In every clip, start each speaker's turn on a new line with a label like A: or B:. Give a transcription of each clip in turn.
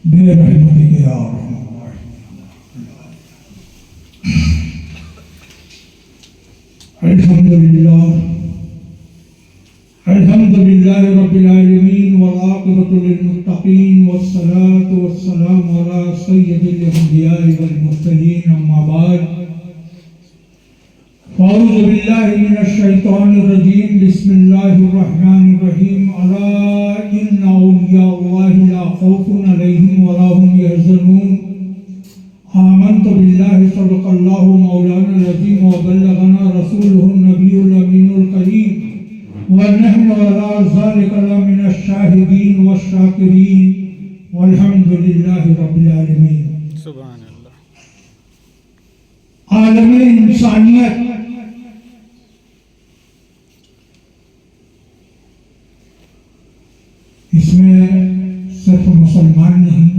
A: بے رحمتک یا ارحم الحمد للہ رب العالمین والعاقبۃ للمتقین والصلاة والسلام علی سید الانبیاء والمرسلین اما بعد اعوذ باللہ من الشیطان الرجیم بسم اللہ الرحمن الرحیم الا ان اولیاء اللہ لا خوف علیہم ولا هم یحزنون آمنت باللہ صدق اللہ مولانا العظیم وبلغنا رسولہ النبی الامین الکریم ونحن على ذلك لمن الشاہدین والشاکرین والحمد للہ رب العالمین۔
B: سبحان اللہ۔
A: عالم انسانیت اس میں صرف مسلمان نہیں،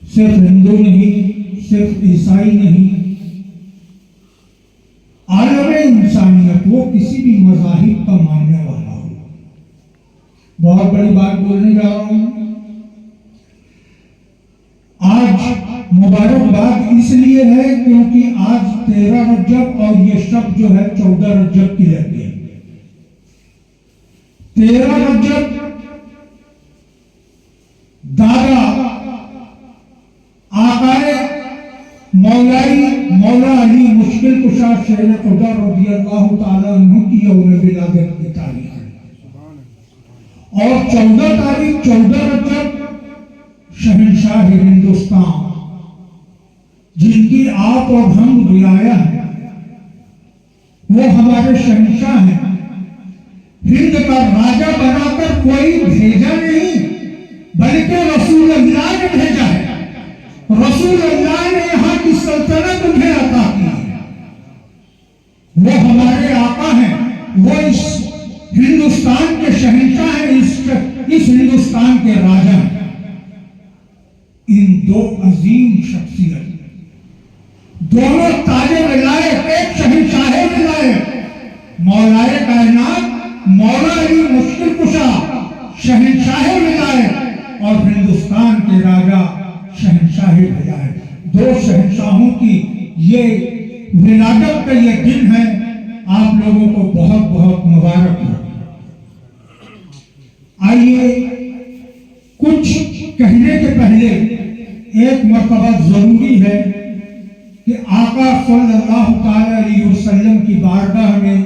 A: صرف ہندو نہیں، صرف عیسائی نہیں، عالم انسانیت وہ کسی بھی مذاہب کا ماننے والا ہو۔ بہت بڑی بات بولنے جا رہا ہوں۔ آج مبارکباد اس لیے ہے کیونکہ آج 13 رجب اور یہ شب جو ہے 14 رجب کی لگتی ہے۔ 13 رجب دادا آقائے مولا علی مشکل کشا شیر خدا رضی اللہ تعالیٰ عنہ کی یوم ولادت کی تاریخ ہے، اور 14 تاریخ 14 رجب شہنشاہ ہندوستان جن کی آپ اور ہم رعایا ہیں، وہ ہمارے شہنشاہ ہیں۔ ہند کا راجہ بنا کر کوئی بھیجا نہیں بلکہ رسول اللہ نے بھیجا ہے۔ رسول اللہ نے یہاں کی سلطنت انہیں عطا کی ہے۔ وہ ہمارے آقا ہیں، وہ اس ہندوستان کے شہنشاہ ہیں، اس ہندوستان کے راجہ ہیں۔ ان دو عظیم شخصیت دونوں تاج ولایت، ایک شہنشاہ ولایت مولائے کائنات مولا علی مشکل کشا شہنشاہ ولایت، اور ہندوستان کے راجہ شہنشاہ ولایت، دو شہنشاہوں کی یہ ولادت کا یہ دن ہے۔ آپ لوگوں کو بہت بہت مبارک ہو۔ آئیے کچھ کہنے کے پہلے ایک مرتبہ ضروری ہے کہ آقا صلی اللہ تعالی علیہ وسلم کی بارگاہ میں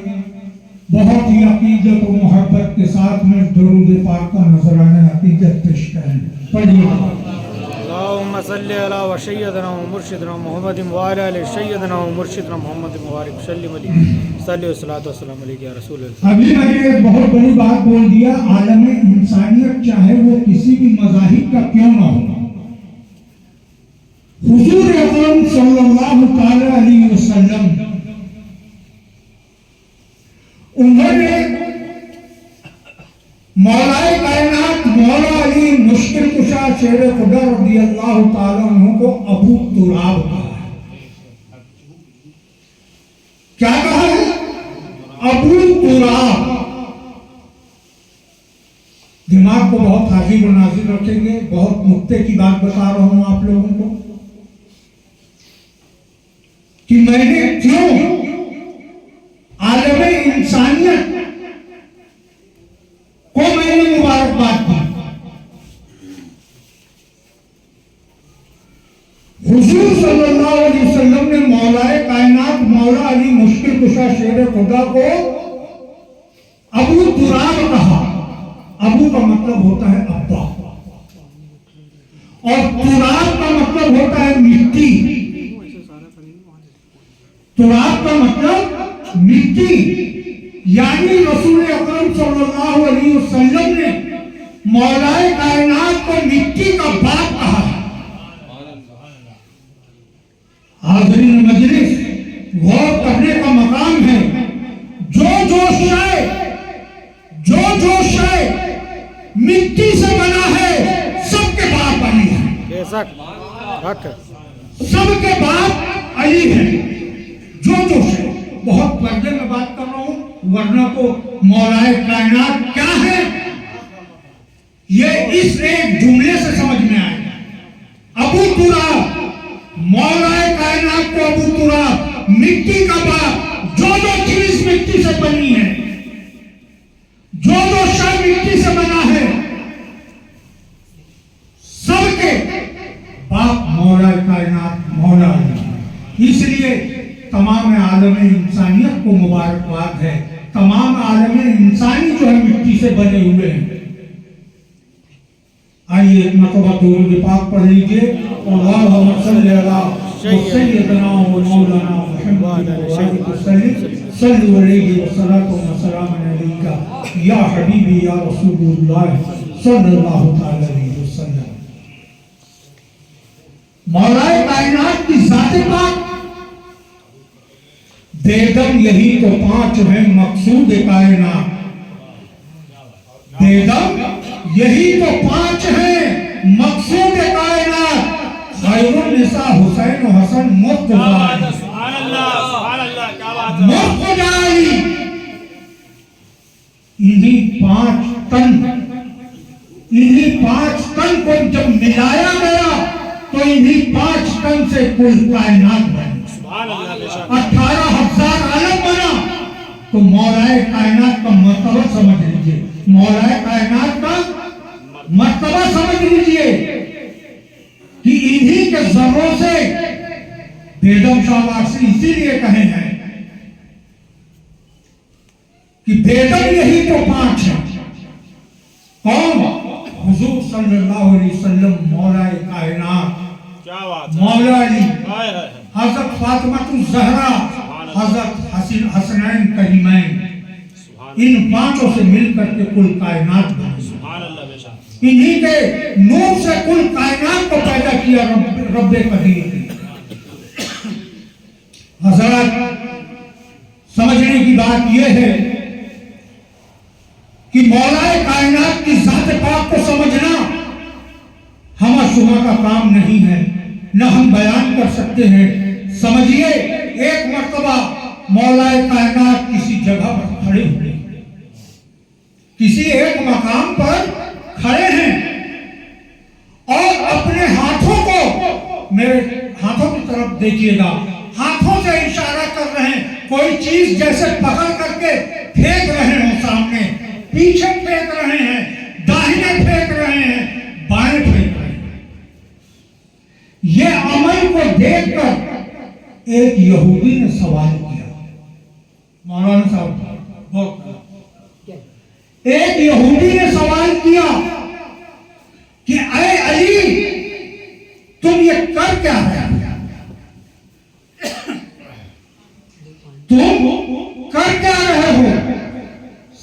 A: بہت ہی عقیدت و محبت کے ساتھ میں درود پاک کا نذرانہ عقیدت پیش کریں۔ پڑھیے۔
B: اللہم صلی علی و سیدنا و مرشدنا محمد وعلی آل سیدنا و مرشدنا محمد مبارک وسلم علیہ صلی اللہ وسلم علیہ یا رسول اللہ۔
A: ابھی میں نے ایک بہت بڑی بات بول دیا، عالم انسانیت چاہے وہ کسی بھی مذاہب کا کیوں نہ ہو، حضور اکرم صلی اللہ تعالی علیہ وسلم انہوں نے مولا کائنات مولا علی مشکل کشا شیر خدا رضی اللہ تعالیٰ عنہ کو ابو تراب کہا ہے۔ کیا کہا ہے؟ ابو تراب۔ دماغ کو بہت حاضر و ناظر رکھیں گے، بہت نقطے کی بات بتا رہا ہوں آپ لوگوں کو کہ میں نے کیوں عالم انسانیت کو میں نے مبارکباد دی۔ حضور صلی اللہ علیہ وسلم نے مولا کائنات مولا علی مشکل کشا شیر خدا کو ابو تراب کہا۔ ابو کا مطلب ہوتا ہے ابا، اور تراب کا مطلب ہوتا ہے مٹی۔ تراب کا مطلب مٹی، یعنی رسول اکرم صلی اللہ علیہ وسلم نے مولا کائنات کو مٹی کا باپ کہا ہے۔ حاضرین مجلس، غور کرنے کا مقام ہے۔ جو شے مٹی سے بنا ہے سب کے باپ علی ہے۔
B: بے شک حق ہے۔
A: سب کے باپ علی ہے۔ جو شے، بہت پردے میں بات کر رہا ہوں ورنہ کو مولا کائنات کیا ہے؟ یہ اس ایک جملے سے سمجھ میں آئے گا۔ ابو تراب، مولا کائنات کو ابو تراب، مٹی کا باپ، جو چیز مٹی سے بنی ہے، جو شے مٹی سے بنا ہے، سب کے باپ مولا کائنات مولا علی۔ اس لیے تمام عالم انسانیت کو مبارکباد ہے۔ تمام عالم انسانی جو ہے مٹی سے بنے ہوئے ہیں۔ آئیے ایک مرتبہ درود پاک پڑھ لیجئے۔ اللہم صلی علی سیدنا و مولانا محمد صلی علیہ وسلم علیکہ یا حبیبی یا رسول اللہ صلی اللہ تعالی علیہ وسلم۔ مولا کائنات کی ذات پاک، بیدم یہی تو پانچ ہیں مقصود کائنات، بیدم یہی تو پانچ ہیں مقصود کائنات، خیر النساء حسین و حسن مرتضی مرتضی۔ انہی پانچ تن کو جب ملایا گیا تو انہی 5 تن سے کل کائنات بنی، 18,000 عالم بنا۔ تو مولا کائنات کا مرتبہ سمجھ لیجئے، مولا کائنات کا مرتبہ سمجھ لیجئے کہ انہی کے ذروں سے بیدم شاہ وارسی اسی لیے کہے ہیں کہ بیدم یہی تو 5 ہیں۔ کون؟ حضور صلی اللہ علیہ وسلم، مولا کائنات، مولا علی، حضرت فاطمہ الزہرا، حضرت حسنین کریمین، ان 5 سے مل کر کے کل کائنات بنی۔ انہی کے نور سے کل کائنات کو پیدا کیا رب قدیر نے۔ حضرات سمجھنے کی بات یہ ہے کہ مولا کائنات کی ذات پاک کو سمجھنا ہم شما کا کام نہیں ہے، نہ ہم بیان کر سکتے ہیں۔ سمجھیے، ایک مرتبہ مولا کائنات کسی جگہ پر کھڑے ہوئے، کسی ایک مقام پر کھڑے ہیں اور اپنے ہاتھوں کو، میرے ہاتھوں کی طرف دیکھیے گا، ہاتھوں سے اشارہ کر رہے ہیں، کوئی چیز جیسے پکڑ کر کے پھینک رہے ہیں، سامنے پیچھے پھینک رہے ہیں، داہنے پھینک رہے ہیں، بائیں پھینک رہے ہیں۔ یہ عمل کو دیکھ کر ایک یہودی نے سوال کیا، مولانا صاحب ایک یہودی نے سوال کیا کہ اے علی، تم یہ کر کیا رہے ہو؟ تم کر کیا رہے ہو؟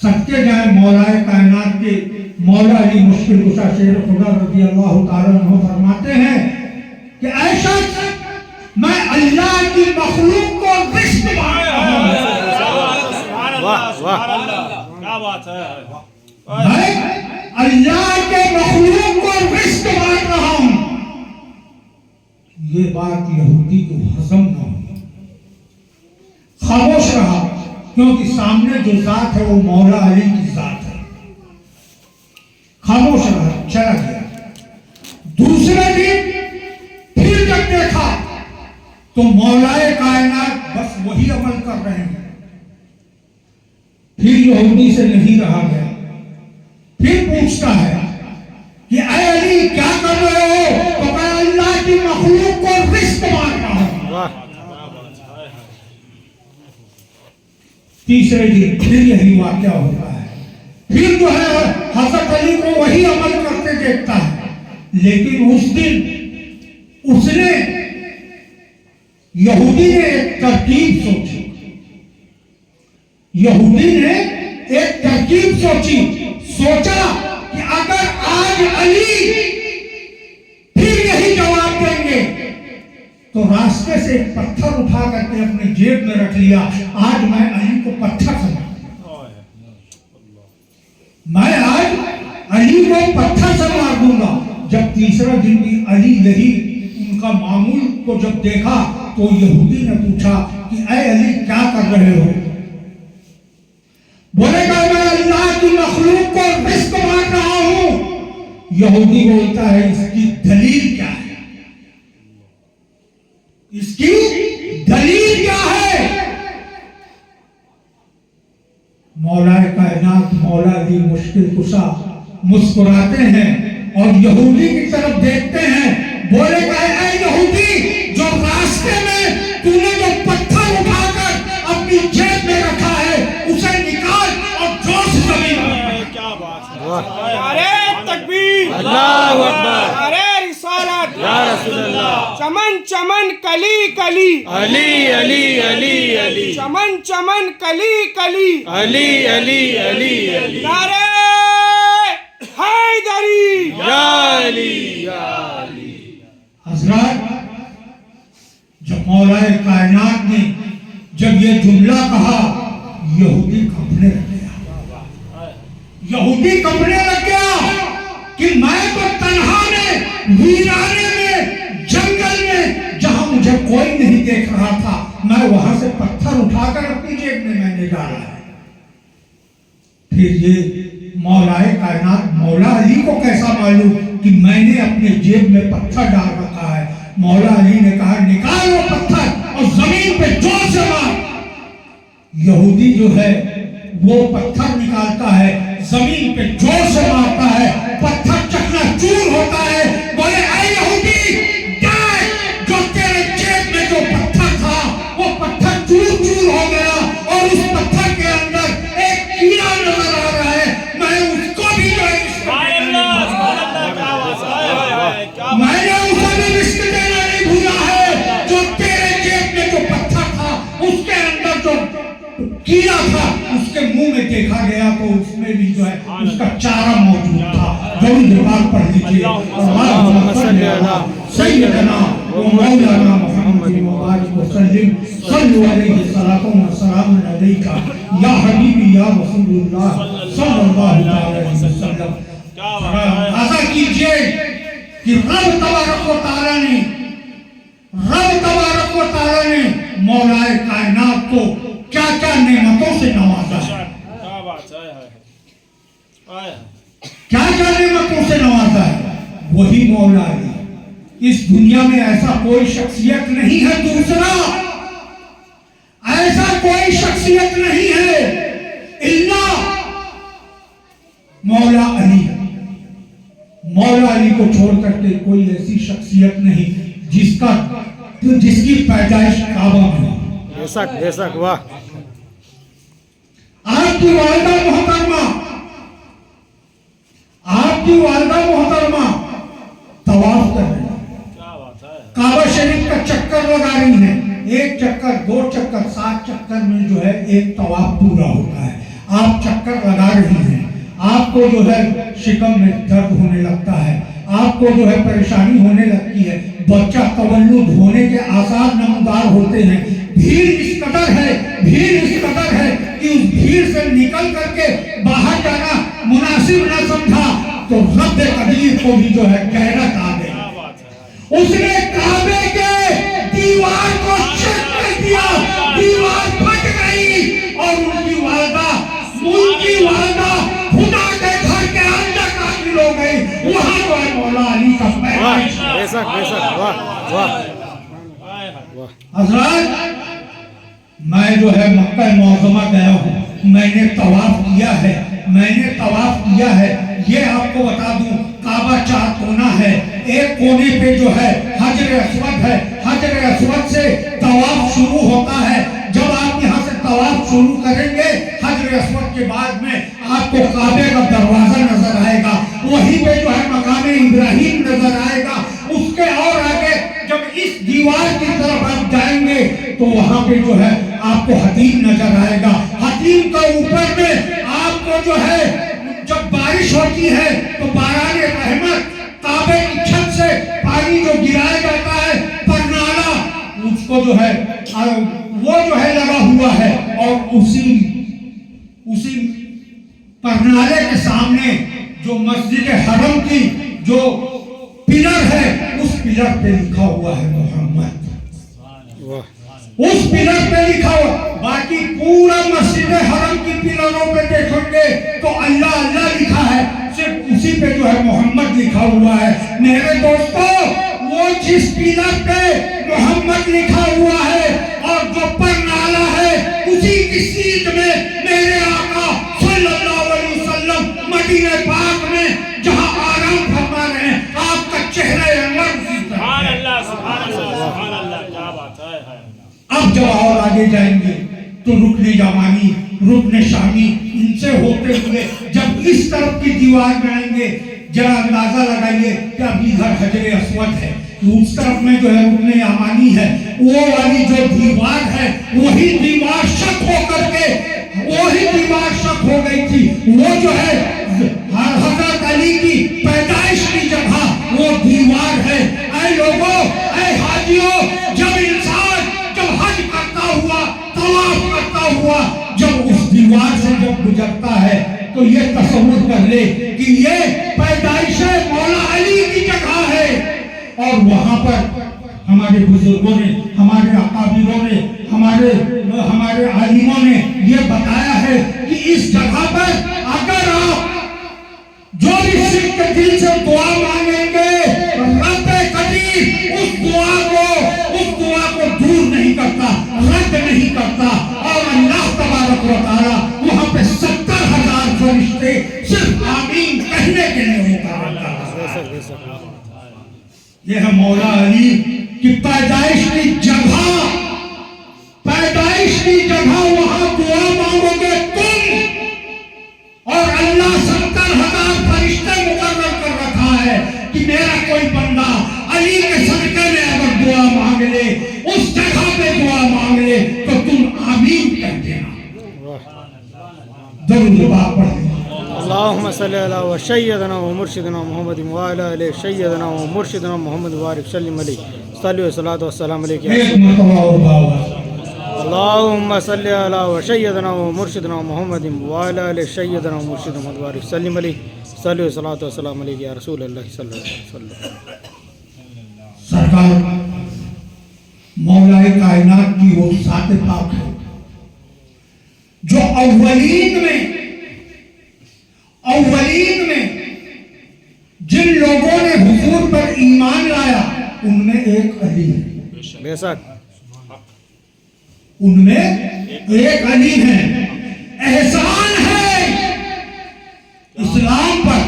A: صدقے جائیں مولا کائنات کے مولا علی مشکل کشا شیر خدا رضی اللہ تعالیٰ عنہ فرماتے ہیں کہ اے شخص، میں اللہ کی مخلوق کو رشت بانٹ رہا ہوں۔
B: کیا بات ہے،
A: میں اللہ کے مخلوق کو رشت بانٹ رہا ہوں۔ یہ بات یہودی کو ہضم نہ ہوئی، خاموش رہا، کیونکہ سامنے جو ذات ہے وہ مولا علی کی ذات ہے۔ خاموش رہا، چلا گیا۔ دوسرے دن پھر جب دیکھا تو مولا کائنات بس وہی عمل کر رہے ہیں۔ پھر یہودی سے نہیں رہا گیا، پھر پوچھتا ہے کہ اے علی کیا کر رہے ہو؟ تو میں اللہ کی مخلوق کو رشت بانٹ رہا ہوں۔ تیسرے دن پھر یہی واقعہ ہوتا ہے، پھر جو ہے حضرت علی کو وہی عمل کرتے دیکھتا ہے، لیکن اس دن اس نے یہودی نے ایک ترکیب سوچی، یہودی نے ایک ترکیب سوچا کہ اگر آج علی پھر یہی جواب دیں گے تو راستے سے ایک پتھر اٹھا کر کے اپنے جیب میں رکھ لیا، آج میں علی کو پتھر سے میں آج علی کو پتھر سے مار دوں گا۔ جب تیسرا دن بھی علی یہی ان کا معمول کو جب دیکھا تو یہودی نے پوچھا کہ اے علی کیا کر رہے ہو؟ بولے گا میں اللہ کی مخلوق کو رزق بانٹ رہا ہوں۔ یہودی بولتا ہے اس کی دلیل کیا ہے؟ اس کی دلیل کیا ہے؟ مولا کائنات مولا علی مشکل کشا مسکراتے ہیں اور یہودی کی طرف دیکھتے ہیں، بولے کہ اے یہودی، جو راستے میں تو نے جو پتھر اٹھا کر اپنی جیب میں رکھا ہے اسے نکال اور جوش زمین میں۔
C: کیا بات ہے!
B: واہ،
C: نعرہ تکبیر!
B: اللہ اکبر!
C: نعرہ رسالت!
B: یا رسول اللہ!
C: چمن چمن کلی کلی،
B: علی علی علی علی،
C: چمن چمن کلی کلی،
B: علی علی علی علی،
C: نعرہ حیدری!
B: یا علی یا علی۔
A: حضرات، جب مولا کائنات نے جب یہ جملہ کہا، یہودی کمپنے لگ گیا، یہودی کمپنے لگ گیا کہ میں تو تنہا میں ویرانے میں جنگل میں جہاں مجھے کوئی نہیں دیکھ رہا تھا، میں وہاں سے پتھر اٹھا کر اپنی جیب میں نے ڈالا ہے۔ پھر یہ مولا کائنات مولا علی کو کیسا معلوم کہ میں نے اپنے جیب میں پتھر ڈال رکھا ہے؟ مولا علی نے کہا نکال وہ پتھر اور زمین پہ زور سے مار۔ یہودی جو ہے وہ پتھر نکالتا ہے، زمین پہ زور سے مارتا ہے، پتھر چکنا چور ہوتا ہے۔ بولے اے یہودی، دیکھ جو تیرے جیب میں جو پتھر تھا وہ پتھر چور چور ہو گیا اور اس پتھر کے اندر ایک کیڑا نظر آ رہا ہے، میں اس کو بھی جو ہے میں نے اسے بھی رزق دینا نہیں بھولا ہے۔ جو تیرے جیب میں جو پتھر تھا اس کے اندر جو کیڑا تھا اس کے منہ میں دیکھا گیا تو اس میں بھی جو ہے اس کا چارہ موجود تھا۔ جوڑی جواب پڑھ لیجئے، اللہم صلی علی سیدنا و مولانا محمد مبارک وسلم، صلو علیہ الصلاۃ والسلام علیکہ یا حبیبی یا رسول اللہ صلی اللہ علیہ وسلم۔ اندازہ کیجئے کہ رب تبارک و تعالیٰ نے مولا کائنات کو کیا کیا نعمتوں سے نوازا ہے،
C: کیا بات ہے!
A: کیا کیا نعمتوں سے نوازا ہے۔ وہی مولا علی، اس دنیا میں ایسا کوئی شخصیت نہیں ہے دوسرا، ایسا کوئی شخصیت نہیں ہے الا مولا علی۔ مولا علی کو چھوڑ کر کے کوئی ایسی شخصیت نہیں جس کی پیدائش کعبہ میں ہو۔
B: بے شک بے شک، واہ!
A: آپ کی والدہ محترمہ طواف کر رہی ہیں، کعبہ شریف کا چکر لگا رہی ہیں، ایک چکر، دو چکر، 7 چکر میں جو ہے ایک طواف پورا ہوتا ہے۔ آپ چکر لگا رہی ہیں، آپ کو جو ہے شکم میں درد ہونے لگتا ہے، آپ کو جو ہے پریشانی ہونے لگتی ہے، بچہ تولد ہونے کے آثار نمودار ہوتے ہیں، بھیڑ اس قدر ہے کہ اس بھیڑ سے نکل کر کے باہر جانا مناسب نہ سمجھا تو رب قدیر کو بھی جو ہے غیرت آ گئی۔ اس نے کعبے کے دیوار کو چیک کر دیا، دیوار پھٹ گئی اور ان کی والدہ خدا کے گھر کے اندر داخل ہو گئی۔ وہاں جو ہے مولا علی کا پیدائش۔
B: بے شک بے شک، واہ واہ واہ!
A: حضرات، میں جو ہے مکہ معظمہ گیا ہوں، میں نے طواف کیا ہے۔ یہ آپ کو بتا دوں، کعبہ 4 کونا ہے، ایک کونے پہ جو ہے حجر اسود ہے، حجر اسود سے طواف شروع ہوتا ہے۔ جب آپ یہاں سے طواف شروع کریں گے حجر اسود کے بعد میں آپ کو کعبے کا دروازہ نظر آئے گا، وہیں پہ جو ہے مقام ابراہیم نظر آئے گا۔ اس کے اور آگے جب اس دیوار کی طرف آپ جائیں گے تو وہاں پہ جو ہے آپ کو حتیم نظر آئے گا۔ حتیم کا اوپر میں آپ کو جو ہے جب بارش ہوتی ہے تو باران رحمت کعبے کی چھت سے پانی جو گرایا جاتا ہے پرنالہ، اس کو جو ہے وہ جو ہے لگا ہوا ہے، اور اسی پرنالے کے سامنے جو مسجد حرم کی جو پلر ہے اس پلر پہ لکھا ہوا ہے محمد، اس پلر پہ لکھا ہوا۔ باقی پورا مسجد حرم کی پلروں پہ دیکھیں گے تو اللہ اللہ لکھا ہے، صرف اسی پہ جو ہے محمد لکھا ہوا ہے. میرے دوستو وہ جس پلر پہ محمد لکھا ہوا ہے اور جو پر نالا ہے اسی کی سیٹ میں میرے آقا صلی اللہ علیہ وسلم مدینہ پاک میں جہاں آرام فرما رہے ہیں آپ کا چہرہ انور اسی طرح
C: سبحان
A: ہے.
C: اللہ سبحان اللہ سبحان اللہ کیا بات ہے.
A: اب جب اور آگے جائیں گے تو رکن یمانی رکن شامی ان سے ہوتے ہوئے جب اس طرف کی دیوار میں آئیں گے ذرا اندازہ لگائیے کہ اب ادھر حجر اسود ہے اس طرف میں جو ہے رکن یمانی ہے وہ والی جو دیوار ہے وہی دیوار شک ہو کر کے وہی دیوار شک ہو گئی تھی. وہ جو ہے حضرت علی کی پیدائش کی جگہ وہ دیوار ہے. اے لوگوں اے حاجیوں جب انسان جب حج کرتا ہوا طواف کرتا ہوا جب اس دیوار سے جب گزرتا ہے تو یہ تصور کر لے کہ یہ پیدائش مولا علی کی جگہ ہے. اور وہاں پر ہمارے بزرگوں نے ہمارے اکابروں نے ہمارے عالموں نے یہ بتایا ہے کہ اس جگہ پر اگر آپ جو بھی سکھ کے دل سے دعا مانگیں گے رب قدیر اس دعا کو دور نہیں کرتا رد نہیں کرتا. اور اللہ تبارک و تعالی وہاں پہ 70,000 فرشتے صرف آمین کہنے کے لیے مقرر کرتا ہے. یہ ہے مولا علی کی پیدائش کی جگہ وہاں دعا مانگو گے تم اور اللہ 70,000 فرشتے مقرر کر رکھا ہے کہ میرا کوئی بندہ علی کے صدقے میں اگر دعا مانگ لے اس جگہ پہ دعا مانگ لے تو تم آمین کہہ دینا. درود پاک پڑھ دینا.
B: اللهم صل على سيدنا ومرشدنا محمد وعلى آل سيدنا ومرشدنا محمد وبارك وسلم عليه صلوا والصلاة والسلام عليك يا
A: ایک مرتبہ اور بھاؤ
B: اللهم صل على سيدنا ومرشدنا محمد وعلى آل سيدنا ومرشدنا محمد وبارك وسلم عليه صلوا والصلاة والسلام عليك يا رسول الله صلى الله عليه وسلم.
A: سرکار مولا کائنات کی وہ ذات پاک ہے جو اولین میں جن لوگوں نے حضور پر ایمان لایا ان میں ایک علی ہے.
B: بے شک
A: ان میں ایک علی ہے. احسان ہے اسلام پر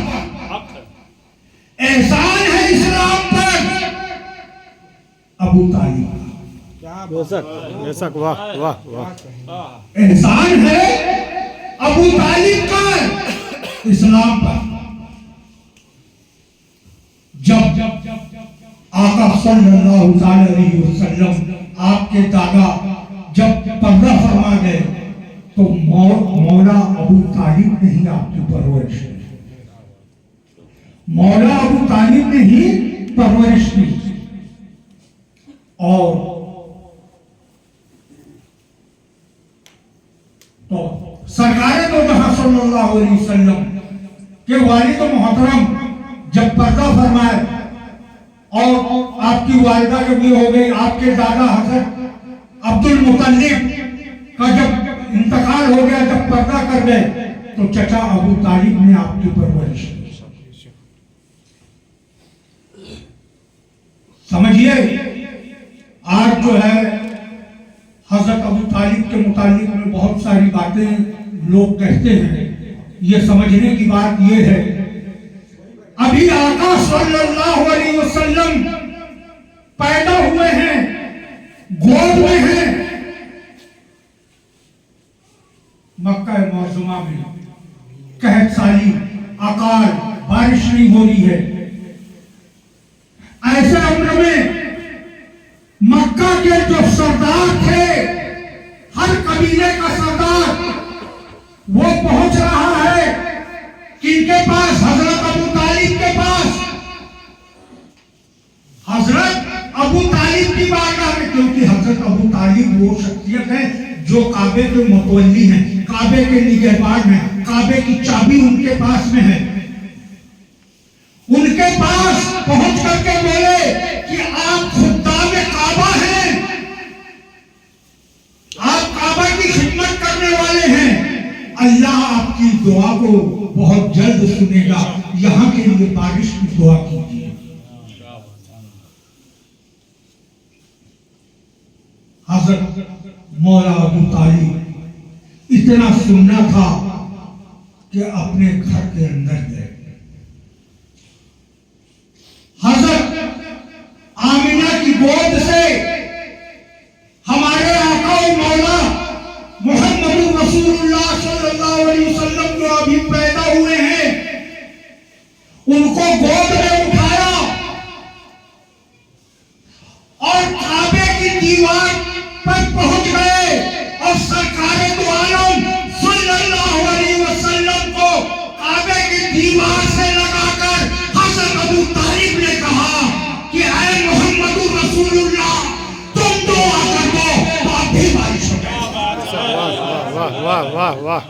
A: احسان ہے اسلام پر ابو طالب.
B: بے شک واہ واہ واہ.
A: احسان ہے ابو طالب کا اسلام پر. جب آقا صلی اللہ علیہ وسلم آپ کے دادا جب پردہ فرما گئے تو مولا ابو طالب نے ہی آپ کی پرورش کی. مولا ابو طالب نے ہی پرورش کی. اور تو سرکار دو جہاں صلی اللہ علیہ وسلم کے والد محترم جب پردہ فرمائے اور آپ کی والدہ جب یہ ہو گئی آپ کے دادا حضرت عبد المطلب کا جب انتقال ہو گیا جب پردہ کر گئے تو چچا ابو طالب نے آپ کی پرورش کی. سمجھیے آج جو ہے حضرت ابو طالب کے متعلق میں بہت ساری باتیں لوگ کہتے ہیں. یہ سمجھنے کی بات یہ ہے ابھی آقا صلی اللہ علیہ وسلم پیدا ہوئے ہیں گود میں ہیں مکہ معظمہ میں قحط سالی اکال بارش نہیں ہو رہی ہے. ایسے عمر میں مکہ کے جو سردار تھے ہر قبیلے کا سردار وہ پہنچ رہا ہے کن کے پاس حضرت ابو طالب کے پاس. حضرت ابو طالب کی بارگاہ میں کیونکہ حضرت ابو طالب وہ شخصیت ہے جو کعبے کے متولی ہیں کعبے کے نگہبان ہیں کعبے کی چابی ان کے پاس میں ہے. ان کے پاس پہنچ کر کے بولے کہ آپ خدام کعبہ ہیں آپ کعبہ کی خدمت کرنے والے ہیں اللہ آپ کی دعا کو بہت جلد سنے گا لیے بارش کی دعا کیجیے. حضرت مولا ابو طالب اتنا سننا تھا کہ اپنے گھر کے اندر گئے. حضرت آمینہ کی گود سے ہمارے آقا و مولا محمد رسول اللہ صلی اللہ علیہ وسلم جو ابھی پیدا ہوئے ہیں ان کو گود میں اٹھایا اور کعبے کی دیوار پر پہنچ گئے اور سرکار دو عالم صلی اللہ علیہ وسلم کو کعبے کی دیوار سے لگا کر حضرت ابو طالب نے کہا کہ اے محمد رسول اللہ تم دعا کر دو تو اب بھی بارش ہو جائے.
B: واہ واہ واہ واہ.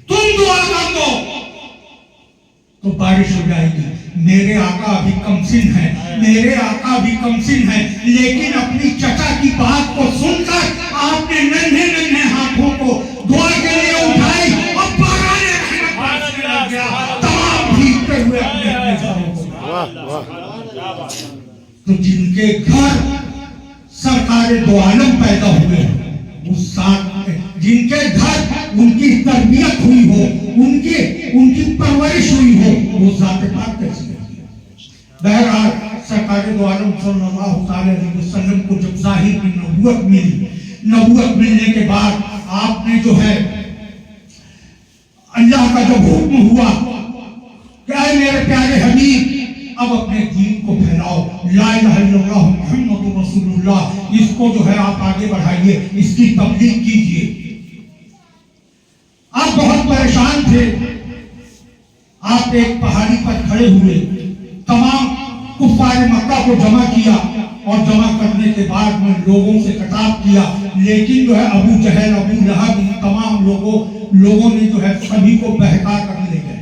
A: تم دعا کر دو تو بارش ہو جائے گی. میرے آقا ابھی کم سن ہیں, میرے آقا ابھی کم سن ہیں, لیکن اپنی چچا کی بات کو سن کر آپ نے ننھے ننھے ہاتھوں کو دعا کے لیے اٹھائی اور باران رحمت برسنے لگ گیا. تمام بھیگتے ہوئے اپنے اپنے گھروں کو.
B: واہ واہ.
A: تو جن کے گھر سرکار دو عالم پیدا ہوئے ہیں, اس ساتھ جن کے گھر ان کی تربیت ہوئی ہو, ان کی پرورش ہوئی ہو, وہ ذات پاک کیسی ہے. بہرحال سرکار دو عالم صلی اللہ علیہ وسلم کو جب ظاہر کی نبوت ملی, نبوت ملنے کے بعد آپ نے جو ہے اللہ کا جب حکم ہوا کہ اے میرے پیارے حبیب اب اپنے دین کو پھیلاؤ, لا الہ الا اللہ محمد رسول اللہ, اس کو جو ہے آپ آگے بڑھائیے, اس کی تبلیغ کیجیے. آپ بہت پریشان تھے. آپ ایک پہاڑی پر کھڑے ہوئے, تمام کفار مکہ کو جمع کیا اور جمع کرنے کے بعد میں لوگوں سے خطاب کیا, لیکن جو ہے ابو جہل, ابو لہب, ان تمام لوگوں نے جو ہے سبھی کو بہکا کر لے گئے.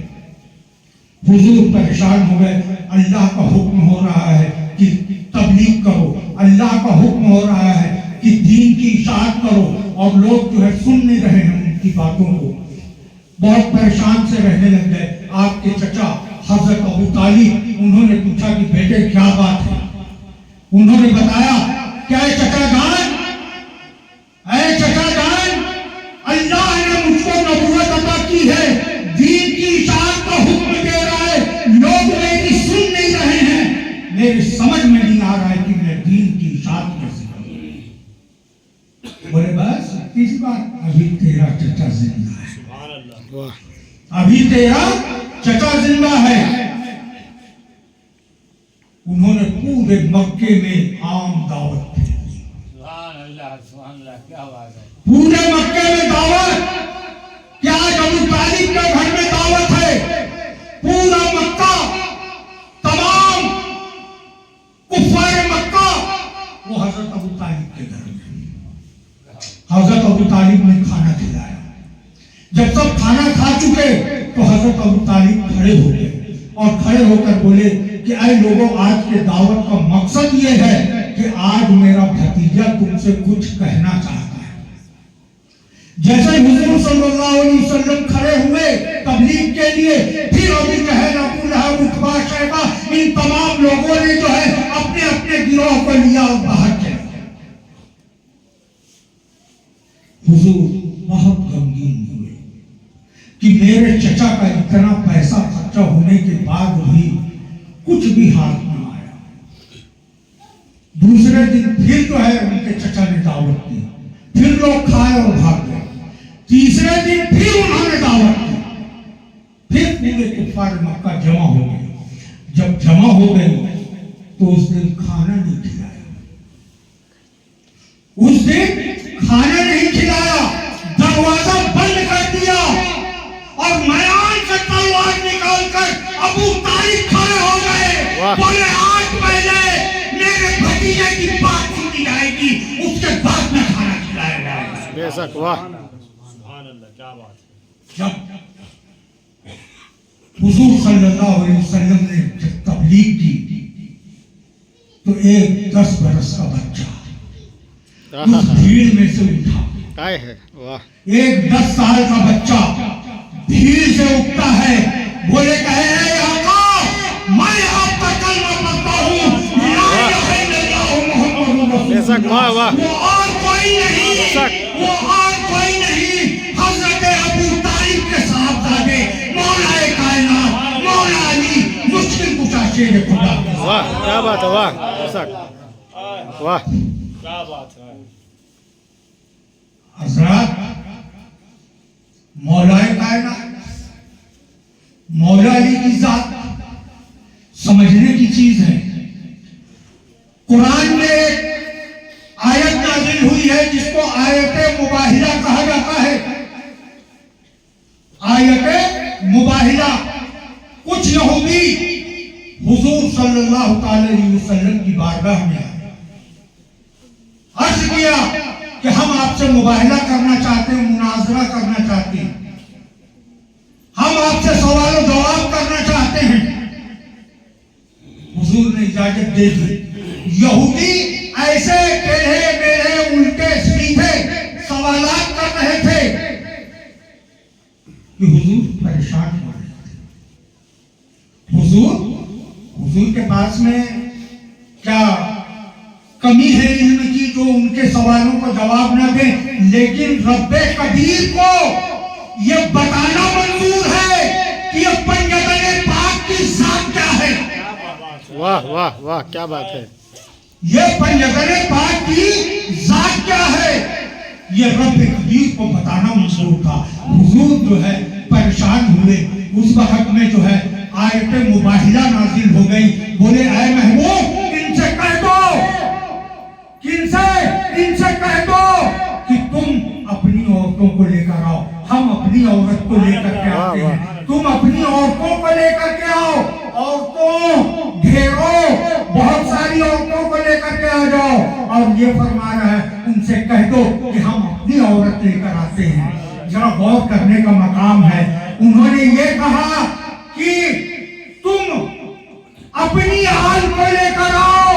A: حضور پریشان ہو گئے. اللہ کا حکم ہو رہا ہے کہ تبلیغ کرو, اللہ کا حکم ہو رہا ہے کہ دین کی اشاعت کرو, اور لوگ جو ہے سن نہیں رہے ہیں ان کی باتوں کو. بہت پریشان سے رہنے لگ گئے. آپ کے چچا حضرت ابو طالب, انہوں نے پوچھا کہ بیٹے کیا بات ہے. انہوں نے بتایا کہ اے چچا جان, اے چچا جان, اللہ نے مجھ کو نبوت عطا کی ہے, دین کی اشاعت کا حکم دے رہا ہے, لوگ میری سن نہیں رہے ہیں, میرے سمجھ میں نہیں آ رہا ہے کہ میں دین کی اشاعت کیسے کروں. بولے بس اس بات, ابھی تیرا چچا زندہ ہے, ابھی تیرا چچا زندہ ہے. انہوں نے پورے مکے میں عام دعوت دی, پورے مکے میں دعوت. کیا آج ابو طالب کے گھر میں دعوت ہے؟ پورا مکہ, تمام کفار مکہ وہ حضرت ابو طالب کے گھر میں. حضرت ابو طالب نے کھانا کھلایا. جب سب کھانا کھا چکے تو حضرت ابو طالب کھڑے ہو گئے اور کھڑے ہو کر بولے کہ اے لوگوں, آج کے دعوت کا مقصد یہ ہے کہ آج میرا بھتیجا تم سے کچھ کہنا چاہتا ہے. جیسے حضور صلی اللہ علیہ وسلم کھڑے ہوئے تبلیغ کے لیے, پھر ابو جہل, ابو لہب, عتبہ, شیبہ, ان تمام لوگوں نے جو ہے اپنے اپنے گروہ کو لیا اور باہر چلے. حضور بہت غمگین ہوئے کہ میرے چچا کا اتنا پیسہ خرچہ ہونے کے بعد بھی کچھ بھی ہاتھ نہ آیا. دوسرے دن پھر جو ہے ان کے چچا نے دعوت دی, پھر لوگ کھائے اور بھاگ گئے. تیسرے دن پھر انہوں نے دعوت دی, پھر پورے کفار مکہ جمع ہو گئے. جب جمع ہو گئے تو اس دن کھانا نہیں کھلایا, اس دن کھانا نہیں کھلایا, دروازہ بند کر دیا اور میدان سے تلوار نکال کر ابو طالب کھڑے ہو گئے. بولے آج پہلے میرے بھتیجے کی بات سنی جائے گی, اس کے بعد میں کھانا کھلایا جائے گا.
B: بے شک. واہ.
A: جب حضور صلی اللہ علیہ وسلم نے جب تبلیغ کی تو ایک 10 برس کا بچہ اس بھیڑ میں سے اٹھا.
B: واہ.
A: ایک 10 سال کا بچہ بھیڑ سے اٹھتا ہے بولے کہے اے آقا میں آپ کا کلمہ پڑھتا ہوں لا الہ الا اللہ محمد رسول
B: بے شک، واہ واہ،
A: وہ اور کوئی نہیں، وہ اور کوئی نہیں، حضرت ابو طالب کے صاحبزادے مولا کائنات مولا علی مشکل کشا شیر خدا.
B: واہ کیا بات ہے، واہ بے شک، واہ
C: کیا بات ہے.
A: حضرات مولا کائنات مولا علی کی ذات سمجھنے کی چیز ہے. قرآن میں ایک آیت نازل ہوئی ہے جس کو آیت مباہلہ کہا جاتا ہے. آیت مباہلہ. کچھ یہودی حضور صلی اللہ تعالی علیہ وسلم کی بارگاہ میں آئے، عرض کیا کہ ہم آپ سے مباہلہ کرنا چاہتے ہیں، مناظرہ کرنا چاہتے ہیں، ہم آپ سے سوال و جواب کرنا چاہتے ہیں. حضور نے اجازت دے دی. یہودی ایسے ٹیڑھے میڑھے الٹے سیدھے سوالات کر رہے تھے کہ حضور پریشان ہو رہے تھے. حضور کے پاس میں کیا کمی ہے علم کی جو ان کے سوالوں کو جواب نہ دیں، لیکن رب قدیر کو یہ بتانا منظور ہے کہ یہ پنجتن پاک کی ذات کیا ہے.
B: واہ واہ واہ کیا بات ہے.
A: یہ پنجتن پاک کی ذات کیا ہے یہ رب قدیر کو بتانا منظور تھا. حضور جو ہے پریشان ہوئے. اس وقت میں جو ہے آیت مباہلہ نازل ہو گئی. بولے اے محبوب ان سے کہہ دو، ان سے کہہ دو کہ تم اپنی عورتوں کو لے کر آؤ. ہم اپنی عورت کو لے کر کے آتے ہیں، تم اپنی عورتوں کو لے کر کے آؤ. عورتوں ڈھیروں بہت ساری عورتوں کو لے کر کے آ جاؤ. اور یہ فرما رہا ہے ان سے کہہ دو کہ ہم اپنی عورت لے کر آتے ہیں. ذرا غور کرنے کا مقام ہے. انہوں نے یہ کہا کہ تم اپنی آل کو لے کر آؤ.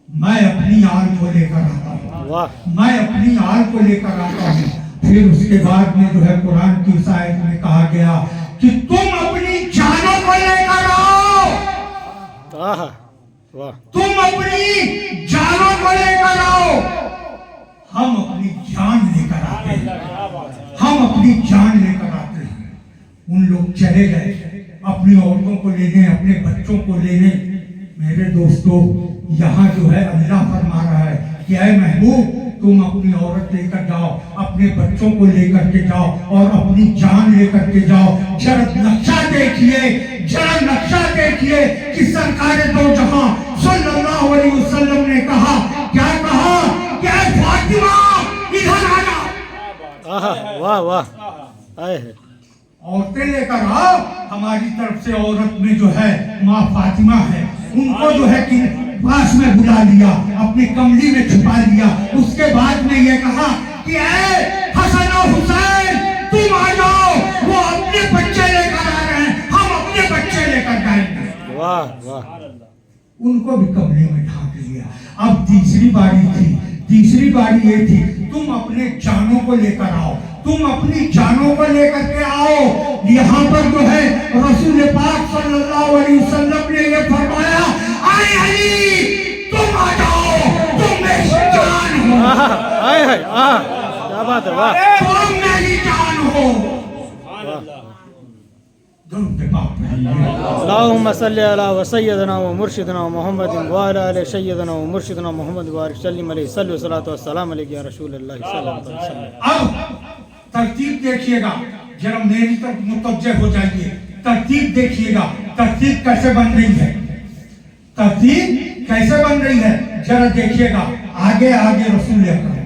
A: میں اپنی آل کو لے کر آتا ہوں، میں اپنی آل کو لے کر آتا ہوں. پھر اس کے بعد میں جو ہے قرآن کی اس آیت میں کہا گیا کہ تم اپنی جانوں کو لے کر آؤ. تم اپنی جانوں کو لے کر آؤ. ہم اپنی جان لے کر آتے ہیں، ہم اپنی جان لے کر آتے ہیں. ان لوگ چلے گئے اپنی عورتوں کو لینے، اپنے بچوں کو لینے. میرے دوستو یہاں جو ہے اللہ فرما رہا ہے کہ اے محبوب تم اپنی عورت لے کر جاؤ، اپنے بچوں کو لے کر کے جاؤ اور اپنی جان لے کر کے جاؤ. ذرا نقشہ دیکھیے کہ سرکار دو جہاں صلی اللہ علیہ وسلم نے کہا، کیا کہا کہ اے فاطمہ ادھر آ جاؤ.
B: واہ واہ آئے ہیں
A: عورتیں لے کر آؤ. ہماری طرف سے عورت میں جو ہے ماں فاطمہ ہے، ان کو جو ہے کہ پاس میں بلا لیا، اپنی کملی میں چھپا لیا. اس کے بعد میں یہ کہا کہ اے حسن و حسین تم آ جاؤ، وہ اپنے بچے لے کر آ رہے ہیں، ہم اپنے بچے لے کر جائیں گے.
B: واہ واہ.
A: ان کو بھی کمرے میں ڈھانک لیا. اب تیسری باری یہ تھی تم اپنے جانوں کو لے کر آؤ، تم اپنی جانوں کو لے کر کے آؤ. یہاں پر جو ہے رسول پاک صلی اللہ علیہ وسلم نے یہ فرمایا اے علی تم آ جاؤ، تم میری جان ہو.
B: آئے ہیں کیا بات ہے. واہ
A: تم میری جان ہو.
B: اللہم صلی علی سیدنا و مرشدنا محمد وعلی آل سیدنا و مرشدنا محمد وبارک وسلم علیہ صلی اللہ والسلام علیہ یا رسول اللہ صلی اللہ علیہ وسلم.
A: اب ترتیب دیکھیے گا، ذرا میری طرف متوجہ ہو جائیے. ترتیب دیکھیے گا، ترتیب کیسے بن رہی ہے، ترتیب کیسے بن رہی ہے ذرا دیکھیے گا. آگے رسول اکرم،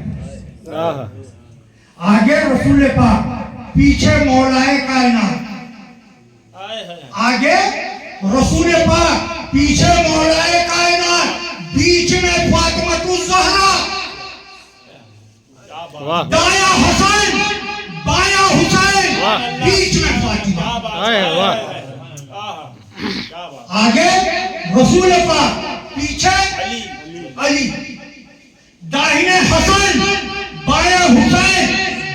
A: آگے رسول پاک، پیچھے مولا کائنات. آگے رسول پاک، پیچھے مولا کائنات، بیچ میں فاطمہ الزہرا. دایاں حسین بایاں حسین، بیچ میں فاطمہ. آگے رسول پاک، پیچھے علی. داہنے حسن بایاں حسین،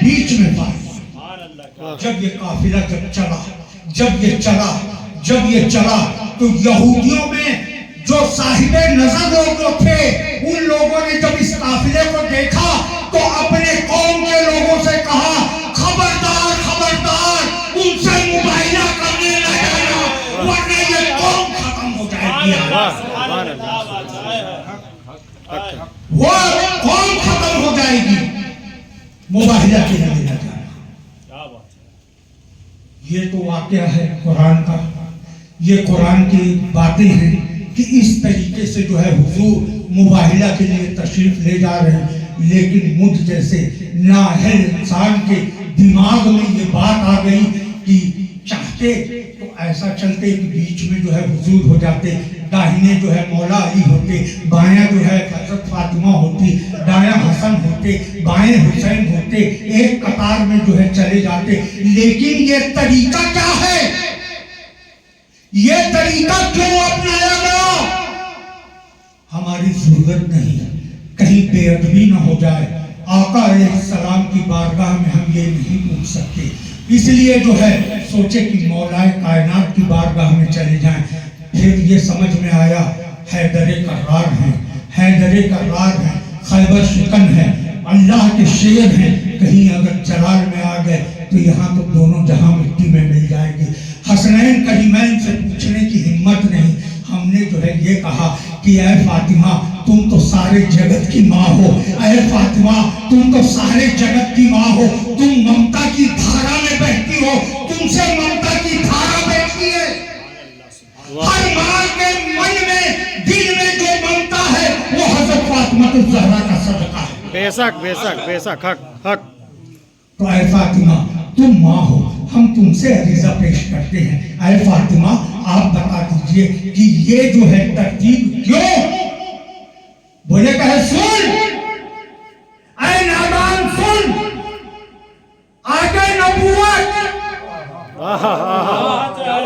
A: بیچ میں فاطمہ. جب یہ قافلہ جب چلا جب یہ چلا تو یہودیوں میں جو صاحب نظر لوگ تھے ان لوگوں نے جب اس قافلے کو دیکھا تو اپنے قوم کے لوگوں سے کہا خبردار خبردار ان سے مباہلہ کرنے نہ جانا ورنہ یہ قوم ختم ہو جائے گی. وہ قوم ختم ہو جائے گی, مباہلہ کے لیے نہ جانا. یہ تو واقعہ ہے قرآن کا, یہ قرآن کی باتیں ہیں کہ اس طریقے سے جو ہے حضور مباہلہ کے لیے تشریف لے جا رہے ہیں. لیکن مجھ جیسے نااہل انسان کے دماغ میں یہ بات آ گئی کہ چاہتے تو ایسا چلتے کہ بیچ میں جو ہے حضور ہو جاتے, داہنے جو ہے مولا علی ہوتے, بایاں جو ہے حضرت فاطمہ ہوتی, دایاں حسن ہوتے, بائیں حسین ہوتے, ایک قطار میں جو ہے چلے جاتے. لیکن یہ طریقہ کیا ہے, یہ طریقہ کیوں اپنایا گیا؟ ہماری ضرورت نہیں, کہیں بے ادبی نہ ہو جائے. آقا علیہ السلام کی بارگاہ میں ہم یہ نہیں پوچھ سکتے, اس لیے جو ہے سوچے کہ مولا کائنات کی بارگاہ میں چلے جائیں. پھر یہ سمجھ میں آیا حیدر کرار ہیں, حیدر کرار ہیں, خیبر شکن ہیں, اللہ کے شیر ہیں. کہیں اگر جلال میں آ گئے تو یہاں تو دونوں جہاں مٹی میں مل جائے گی. حسنین کریمین سے پوچھنے کی ہمت نہیں. ہم نے جو ہے یہ کہا کہ اے فاطمہ تم تو سارے جگت کی ماں ہو, اے فاطمہ تم تو سارے جگت کی ماں ہو, تم ممتا کی دھارا میں بہتی ہو, تم سے ممتا کی دھارا بہتی ہے. ہر ماں کے من میں دل میں جو ممتا ہے وہ حضرت فاطمہ الزہرا کا صدقہ ہے.
B: بے شک بے شک بے شک, حق حق.
A: تو اے فاطمہ تم ماں ہو, ہم تم سے عریضہ پیش کرتے ہیں. اے فاطمہ آپ بتا دیجئے کہ یہ جو ہے ترتیب کیوں؟ بولے کہے سن, اے نادان سن, آگے نبوت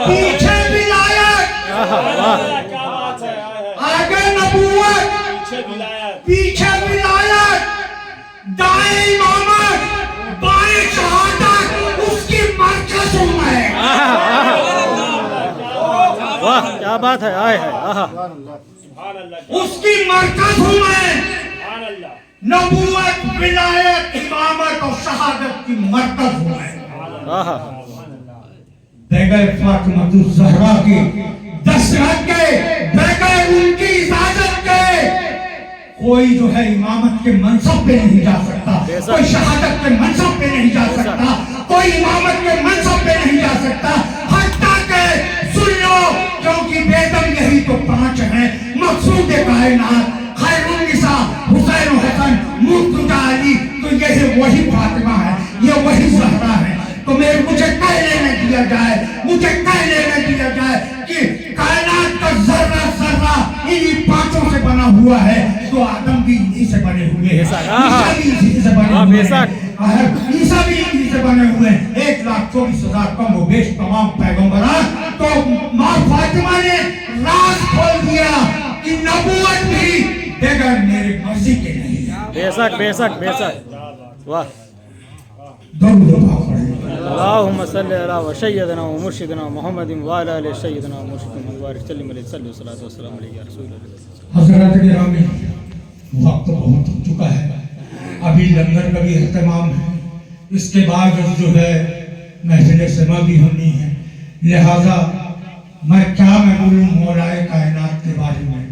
A: پیچھے ولایت, آگے نبوت پیچھے ولایت, دائیں امامت بائیں شہادت, اس کی مرکز ہے.
B: واہ کیا بات ہے, آئے ہے,
A: اس کی مرکز ہوں میں. نبوت ولایت امامت اور شہادت کی مرکز ہوں میں. بغیر فاطمہ الزہرا کی دستخط کے, بغیر ان کی اجازت کے کوئی جو ہے امامت کے منصب پہ نہیں جا سکتا, کوئی شہادت کے منصب پہ نہیں جا سکتا, کوئی امامت کے منصب پہ نہیں جا سکتا. حتیٰ کہ سن لو, کیونکہ بیدم یہی تو 5 ہیں, مقصود کائنات خیر النساء حسین و حسن مرتضی علی, تو یہ وہی فاطمہ ہے, یہ وہی زہرا ہے. تو مجھے کہہ لینے دیا جائے, مجھے کہہ لینے دیا جائے کہ کائنات کا ذرہ ذرہ انہی 5 سے بنا ہوا ہے, تو آدم بھی انہی سے بنے ہوئے ہیں, عیسیٰ بھی انہی سے بنے ہوئے ہیں, عیسیٰ بھی انہی سے بنے ہوئے ہیں. 1,24,000 کم و بیش تمام پیغمبران. تو ماں فاطمہ نے راز کھول دیا کہ نبوت بھی بغیر میرے مرضی کے نہیں ہے.
B: بے شک بے شک بے شک. واہ.
A: درود پاک پڑھیں.
B: اللهم صل على سيدنا ومرشدنا محمد وعلى ال سيدنا ومرشدنا وبارك وسلم عليه صلاه والسلام عليه يا رسول الله.
A: حضرات گرامی, وقت بہت ہو چکا ہے, ابھی لنگر کا بھی اہتمام ہے, اس کے بعد جو ہے محفل سما بھی ہونی ہے. لہذا میں کیا بولوں مولائے کائنات کے بارے میں,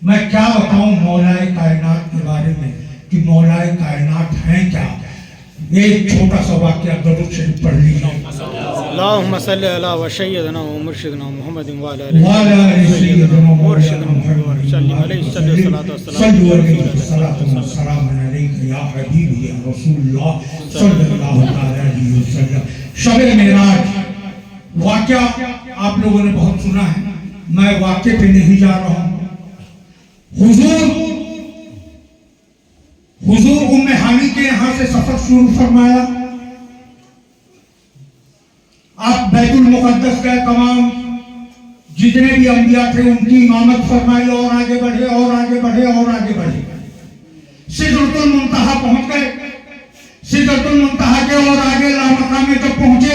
A: میں کیا بتاؤں مولائے کائنات کے بارے میں کہ مولائے کائنات ہیں کیا. ایک چھوٹا سا واقعہ درود شریف پڑھ لیجیے.
B: اللهم صل على سيدنا ومرشدنا محمد وعلى ال سيدنا ومرشدنا محمد وسلم عليه
A: صلوا عليه الصلاة والسلام عليك يا حبيبي يا رسول الله صلى الله عليه وسلم. شب معراج واقعہ آپ لوگوں نے بہت سنا ہے, میں واقعے پہ نہیں جا رہا ہوں. حضور ام ہانی کے یہاں سے سفر شروع فرمایا, آپ بیت المقدس گئے, تمام جتنے بھی انبیاء تھے ان کی امامت فرمائی, اور آگے بڑھے اور آگے بڑھے اور آگے بڑھے, سدرۃ المنتہا پہنچ گئے. سدرۃ المنتہا کے اور آگے لامقام میں جب پہنچے,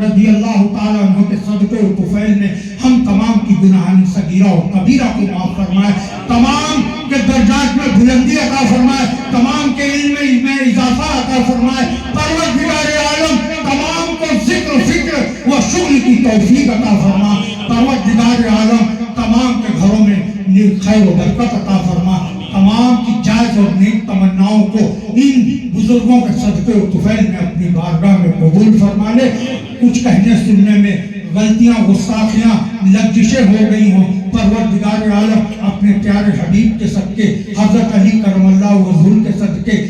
A: رضی اللہ تعالیٰ عنہ کے صدقے و طفیل میں ہم تمام کی گناہان صغیرہ و کبیرہ کو معاف فرمائے، تمام کے درجات میں بلندی عطا فرمائے، تمام کے علم میں اضافہ عطا فرمائے، پروردگار عالم تمام کو ذکر و فکر و شغل کی توفیق عطا فرما، پروردگار عالم تمام کے گھروں میں خیر و برکت عطا فرما، تمام کی جائز اور نیک تمناؤں کو ان بزرگوں کے صدقے و طفیل میں اپنی بارگاہ میں قبول فرما لے۔ کچھ کہنے سننے میں غلطیاں، گستاخیاں، لغزشیں ہو گئی ہوں، پروردگار عالم اپنے پیارے حبیب کے صدقے، حضرت علی کرم اللہ وجہہ کے صدقے،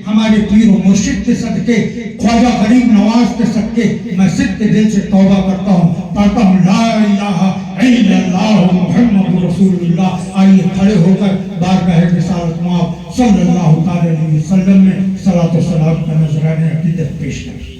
A: ہمارے پیر و مرشد کے صدقے، خواجہ غریب نواز کے صدقے میں صدق کے دل سے توبہ کرتا ہوں، پڑھتا ہوں لا الہ الا اللہ محمد رسول اللہ۔ آئیے کھڑے ہو کر بارگاہ رسالت مآب صلی اللہ تعالی علیہ وسلم میں صلاۃ و سلام کا نذرانہ عقیدت پیش کریں۔